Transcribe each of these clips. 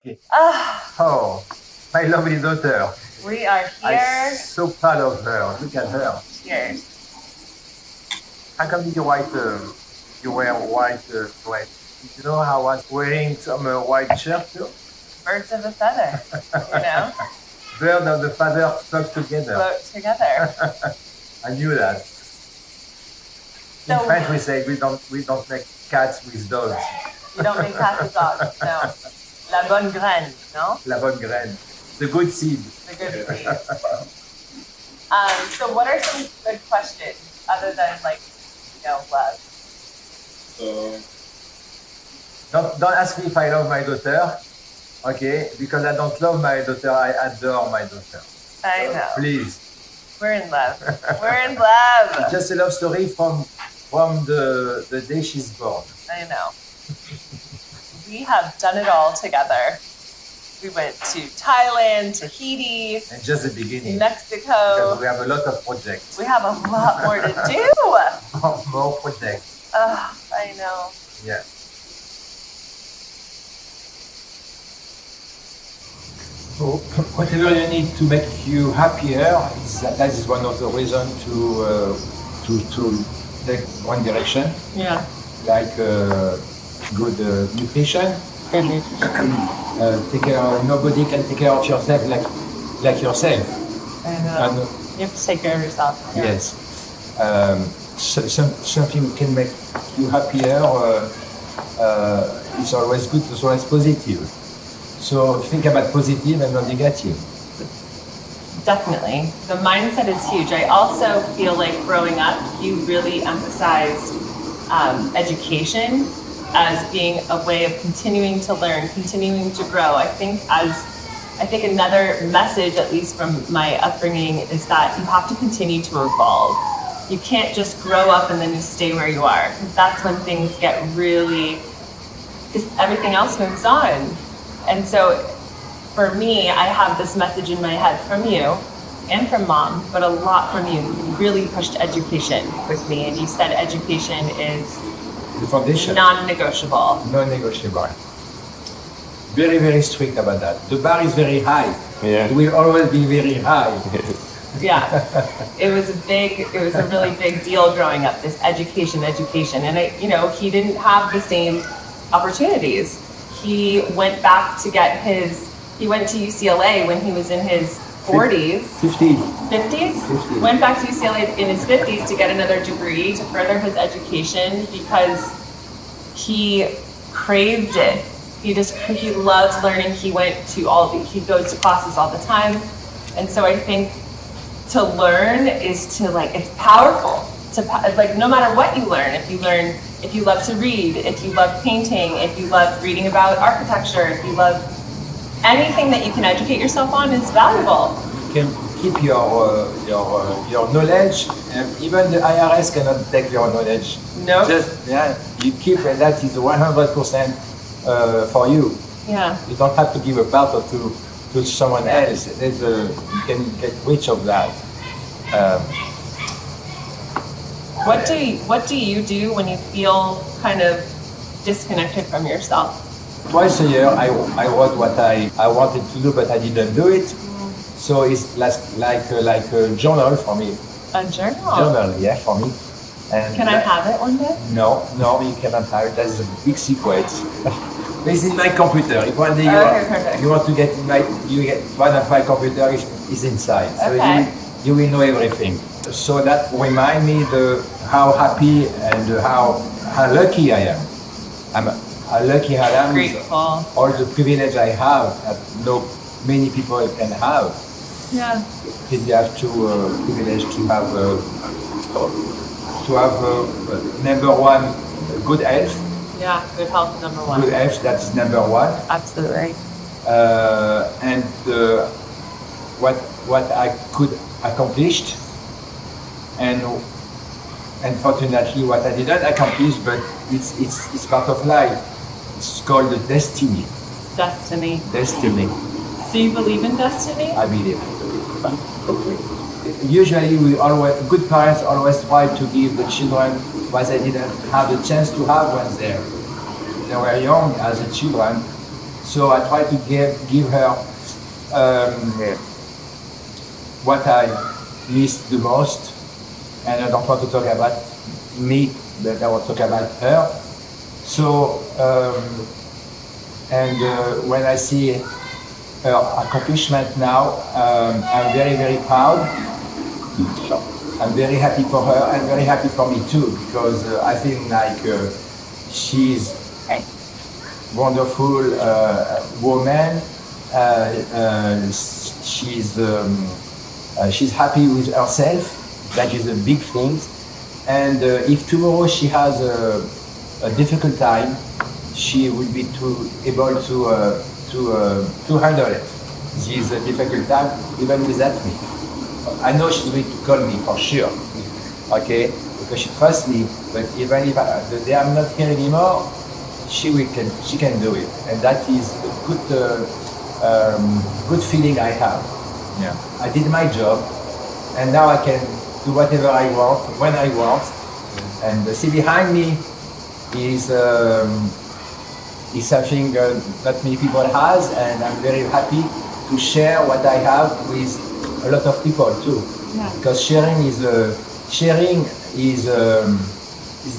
Okay. Oh, my lovely daughter. We are I'm here. so proud of her. Look at her. Cheers. How come you wear white dress? You know how I was wearing some white shirt too? Birds of a feather, you know? Bird of the feather flock together. Float together. I knew that. In So- French we say we don't make cats with dogs. You don't make cats with dogs, no. La bonne graine, no? La bonne graine. The good seed. The good seed. So what are some good questions other than love? Don't ask me if I love my daughter, okay? Because I don't love my daughter, I adore my daughter. I know. Please. We're in love. We're in love. Just a love story from the day she's born. I know. We have done it all together. We went to Thailand, Tahiti, And just the beginning. Mexico. Because we have a lot of projects. We have a lot more to do. More projects. I know. Yeah. So whatever you need to make you happier, that is one of the reasons to take one direction, Yeah. like good nutrition. Good nutrition. Take care. Nobody can take care of yourself like yourself. I know. And, You have to take care of yourself. Yeah. yes. Something can make you happier. It's always good. It's always positive. So think about positive and not negative. Definitely. The mindset is huge. I also feel like growing up, you really emphasized education as being a way of continuing to learn, continuing to grow. I think another message, at least from my upbringing, is that you have to continue to evolve. You can't just grow up and then you stay where you are, because that's when things get really, because everything else moves on. And so for me, I have this message in my head from you and from Mom, but a lot from you. You really pushed education with me, and you said education is The foundation. non-negotiable. Non-negotiable. Very, very strict about that. The bar is very high. Yeah. It will always be very high. Yeah, it was a really big deal growing up, this education. And he didn't have the same opportunities. He went back to he went to UCLA when he was in his 40s. 50. 50s? 50. Went back to UCLA in his 50s to get another degree to further his education because he craved it. He loved learning. He goes to classes all the time. And so I think to learn is it's powerful. No matter what you learn, if you love to read, if you love painting, if you love reading about architecture, if you love anything that you can educate yourself on is valuable. You can keep your knowledge, and even the IRS cannot take your knowledge. No. You keep, and that is 100% for you. Yeah. You don't have to give a part to someone else. You can get rich of that. What do you do when you feel kind of disconnected from yourself? Twice a year, I wrote what I wanted to do, but I didn't do it. So it's like a journal for me. A journal? Journal, yeah, for me. And Can I have it one day? No, you cannot have it. That's a big secret. It's in my computer. If one day Perfect. you want to get one of my computers is inside. So Okay. you will know everything. So that remind me how happy and how lucky I am. How lucky I am with Grateful. all the privilege I have that many people can have. Yeah. You have to privilege to have number one, good health. Yeah, good health number one. Good health, that's number one. Absolutely. And what I could accomplish, and unfortunately what I didn't accomplish, but it's part of life. It's called the destiny. Destiny. Destiny. So you believe in destiny? I believe. Usually good parents always try to give the children what they didn't have the chance to have when they were young as a children. So I try to give her what I miss the most, and I don't want to talk about me, but I want to talk about her. So, when I see her accomplishment now, I'm very, very proud. I'm very happy for her and very happy for me too, because I think like she's wonderful woman. She's happy with herself. That is a big thing. And if tomorrow she has a difficult time, she will be able to handle it. This difficult time, even without me. I know she's going to call me for sure, okay? Because she trusts me. But even if the day I'm not here anymore, she can do it, and that is a good feeling I have. Yeah. I did my job, and now I can do whatever I want when I want. And see behind me is something not many people has, and I'm very happy to share what I have with a lot of people too. Yeah. Because sharing is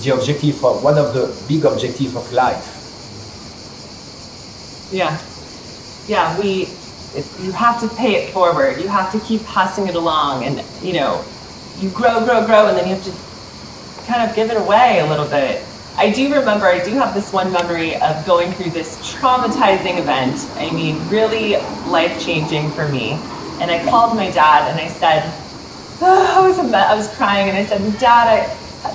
the objective of one of the big objectives of life. Yeah, you have to pay it forward. You have to keep passing it along, and you grow, and then you have to kind of give it away a little bit. I do have this one memory of going through this traumatizing event. I mean, really life-changing for me. And I called my dad and I said, I was crying, and I said, Dad,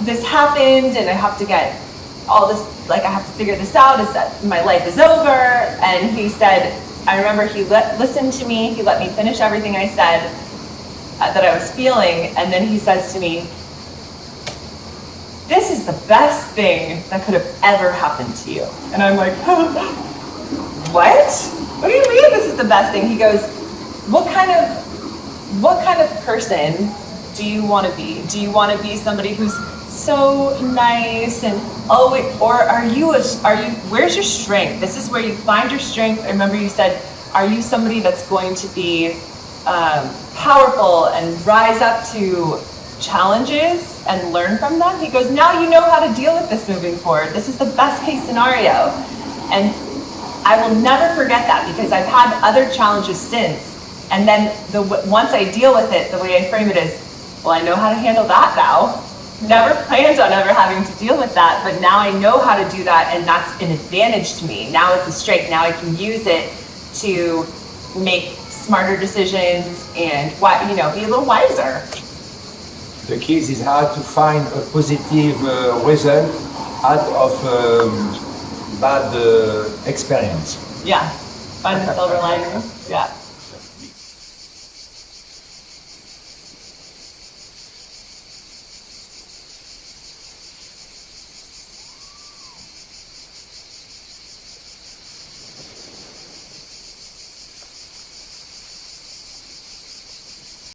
this happened and I have to get all this, I have to figure this out. My life is over. And he said, I remember he listened to me. He let me finish everything I said that I was feeling. And then he says to me, this is the best thing that could have ever happened to you. And I'm like, what? What do you mean this is the best thing? He goes, what kind of person do you want to be? Do you want to be somebody who's so nice and or where's your strength? This is where you find your strength. I remember you said, are you somebody that's going to be powerful and rise up to challenges and learn from them? He goes, now you know how to deal with this moving forward. This is the best case scenario. And I will never forget that, because I've had other challenges since. And then once I deal with it, the way I frame it is, well, I know how to handle that now. Never planned on ever having to deal with that, but now I know how to do that, and that's an advantage to me. Now it's a strength. Now I can use it to make smarter decisions and be a little wiser. The key is how to find a positive result out of bad experience. Yeah, find the silver lining. Yeah.